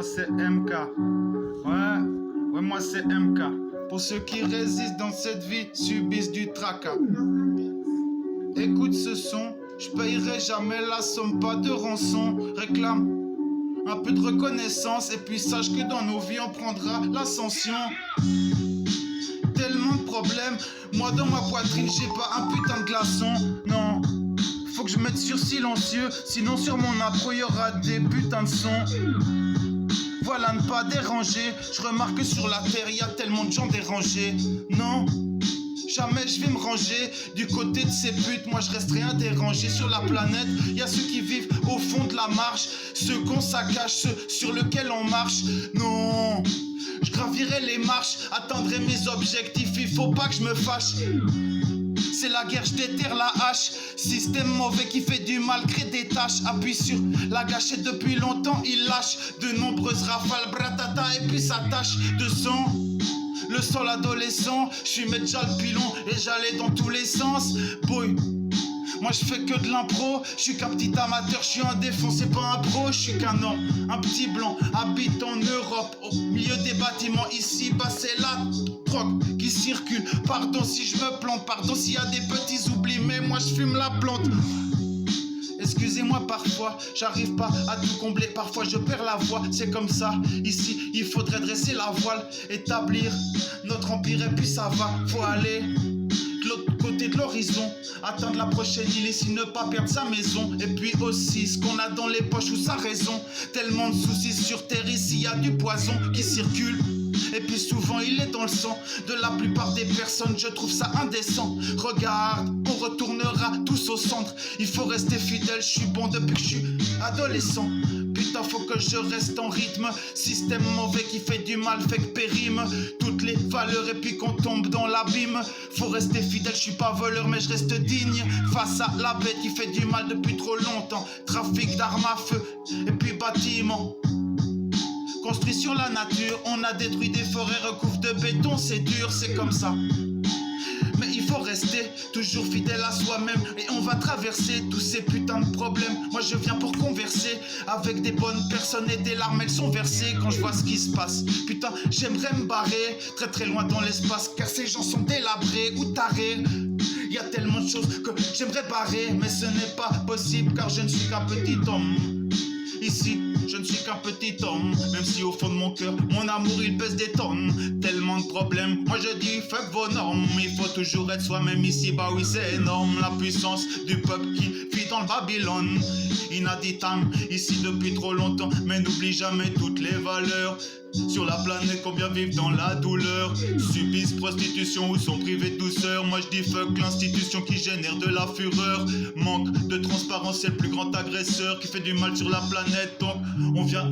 moi c'est MK. Ouais, moi c'est MK. Pour ceux qui résistent dans cette vie, subissent du tracas. Écoute ce son, je payerai jamais la somme, pas de rançon. Réclame un peu de reconnaissance et puis sache que dans nos vies on prendra l'ascension. Tellement de problèmes, moi dans ma poitrine j'ai pas un putain de glaçon. Non, faut que je mette sur silencieux, sinon sur mon impro y aura des putains de sons. Voilà, ne pas déranger. Je remarque que sur la terre y a tellement de gens dérangés. Non, jamais je vais me ranger du côté de ces putes. Moi je resterai indérangé. Sur la planète y a ceux qui vivent au fond de la marche, ceux qu'on s'accache, ceux sur lesquels on marche. Non, je gravirai les marches, atteindrai mes objectifs. Il faut pas que je me fâche. C'est la guerre, je déterre la hache. Système mauvais qui fait du mal, crée des tâches. Appuie sur la gâchette depuis longtemps, il lâche de nombreuses rafales, bratata, et puis ça tache de sang. Le sol adolescent, je suis déjà le pilon et j'allais dans tous les sens. Boy, moi je fais que de l'impro, je suis qu'un petit amateur, je suis un défoncé, pas un pro, je suis qu'un homme, un petit blanc, habite en Europe, au milieu des bâtiments, ici bas c'est la drogue qui circule. Pardon si je me plante, pardon s'il y a des petits oublis, mais moi je fume la plante. Excusez-moi parfois, j'arrive pas à tout combler, parfois je perds la voix, c'est comme ça, ici il faudrait dresser la voile, établir notre empire et puis ça va, faut aller de l'autre côté de l'horizon, atteindre la prochaine île et si ne pas perdre sa maison. Et puis aussi ce qu'on a dans les poches ou sa raison. Tellement de soucis sur terre, ici y a du poison qui circule. Et puis souvent il est dans le sang de la plupart des personnes, je trouve ça indécent. Regarde, on retournera tous au centre. Il faut rester fidèle, je suis bon depuis que je suis adolescent. Putain faut que je reste en rythme. Système mauvais qui fait du mal, fait que périme toutes les valeurs et puis qu'on tombe dans l'abîme. Faut rester fidèle, je suis pas voleur mais je reste digne face à la bête qui fait du mal depuis trop longtemps. Trafic d'armes à feu et puis bâtiments construit sur la nature, on a détruit des forêts recouvertes de béton, c'est dur, c'est comme ça. Mais il faut rester toujours fidèle à soi-même et on va traverser tous ces putains de problèmes. Moi je viens pour converser avec des bonnes personnes et des larmes elles sont versées quand je vois ce qui se passe. Putain j'aimerais me barrer très très loin dans l'espace car ces gens sont délabrés ou tarés. Y a tellement de choses que j'aimerais barrer mais ce n'est pas possible car je ne suis qu'un petit homme. Ici, je ne suis qu'un petit homme, même si au fond de mon cœur, mon amour il pèse des tonnes. Tellement de problèmes, moi je dis fuck vos normes. Il faut toujours être soi-même ici, bah oui c'est énorme. La puissance du peuple qui vit dans le Babylone. Inaditam, ici depuis trop longtemps, mais n'oublie jamais toutes les valeurs. Sur la planète, combien vivent dans la douleur, subissent prostitution ou sont privés de douceur. Moi je dis fuck l'institution qui génère de la fureur. Manque de transparence, c'est le plus grand agresseur qui fait du mal sur la planète. Donc on vient,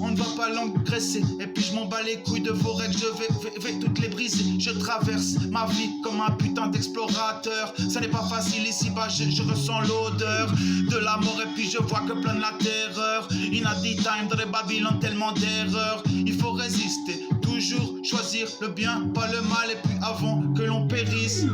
on ne va pas l'engraisser. Et puis je m'en bats les couilles de vos règles, je vais toutes les briser. Je traverse ma vie comme un putain d'explorateur. Ça n'est pas facile ici bas, je ressens l'odeur de la mort et puis je vois que plein de la terreur. Inadi time dans les Babylone, tellement d'erreurs. Il faut résister, toujours choisir le bien, pas le mal. Et puis avant que l'on périsse